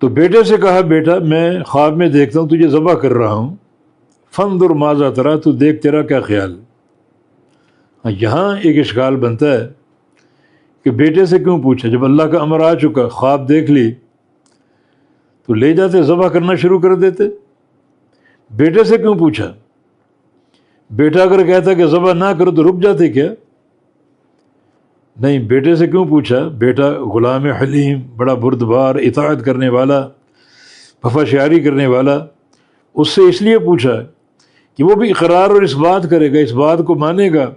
تو بیٹے سے کہا بیٹا میں خواب میں دیکھتا ہوں تجھے ذبح کر رہا ہوں، فانظر ماذا تری، تو دیکھ تیرا کیا خیال۔ یہاں ایک اشکال بنتا ہے کہ بیٹے سے کیوں پوچھا؟ جب اللہ کا امر آ چکا، خواب دیکھ لی تو لے جاتے ذبح کرنا شروع کر دیتے، بیٹے سے کیوں پوچھا؟ بیٹا اگر کہتا کہ ذبح نہ کرو تو رک جاتے کیا؟ نہیں، بیٹے سے کیوں پوچھا؟ بیٹا غلام حلیم، بڑا بردبار، اطاعت کرنے والا، وفا شیاری کرنے والا، اس سے اس لیے پوچھا کہ وہ بھی اقرار اور اس بات کرے گا، اس بات کو مانے گا،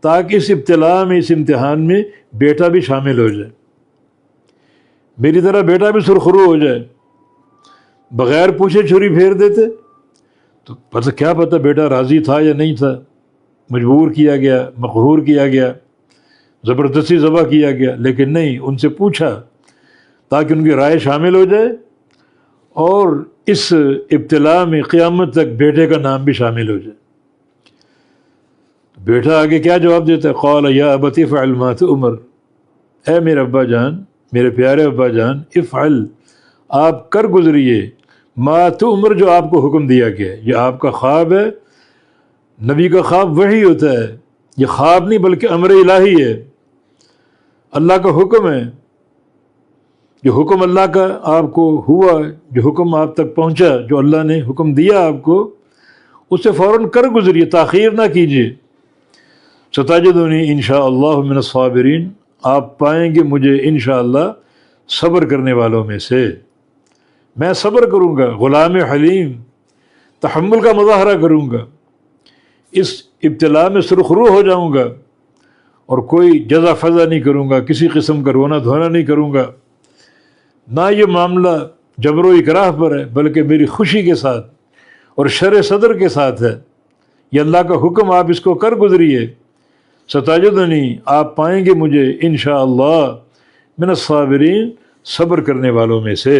تاکہ اس ابتلاء میں، اس امتحان میں بیٹا بھی شامل ہو جائے، میری طرح بیٹا بھی سرخرو ہو جائے۔ بغیر پوچھے چھری پھیر دیتے تو پتہ کیا پتہ بیٹا راضی تھا یا نہیں تھا، مجبور کیا گیا، مقہور کیا گیا، زبردستی ذبح کیا گیا، لیکن نہیں، ان سے پوچھا تاکہ ان کی رائے شامل ہو جائے، اور اس ابتلاء میں قیامت تک بیٹے کا نام بھی شامل ہو جائے۔ بیٹا آگے کیا جواب دیتا ہے؟ قال یا ابت افعل ما تؤمر، اے میرے ابا جان، میرے پیارے ابا جان، افعل، آپ کر گزریے، ما تؤمر، جو آپ کو حکم دیا گیا ہے۔ یہ آپ کا خواب ہے، نبی کا خواب وحی ہوتا ہے، یہ خواب نہیں بلکہ امر الہی ہے، اللہ کا حکم ہے۔ جو حکم اللہ کا آپ کو ہوا، جو حکم آپ تک پہنچا، جو اللہ نے حکم دیا آپ کو، اس سے فوراً کر گزریے، تاخیر نہ کیجیے۔ ستجدنی انشاءاللہ من الصابرین، آپ پائیں گے مجھے انشاءاللہ صبر کرنے والوں میں سے، میں صبر کروں گا، غلام حلیم، تحمل کا مظاہرہ کروں گا، اس ابتلاء میں سرخرو ہو جاؤں گا، اور کوئی جزا فضا نہیں کروں گا، کسی قسم کا رونا دھونا نہیں کروں گا، نہ یہ معاملہ جبر و اکراہ پر ہے، بلکہ میری خوشی کے ساتھ اور شرح صدر کے ساتھ ہے، یہ اللہ کا حکم، آپ اس کو کر گزریے۔ ستجدنی، آپ پائیں گے مجھے انشاءاللہ من الصابرین، صبر کرنے والوں میں سے۔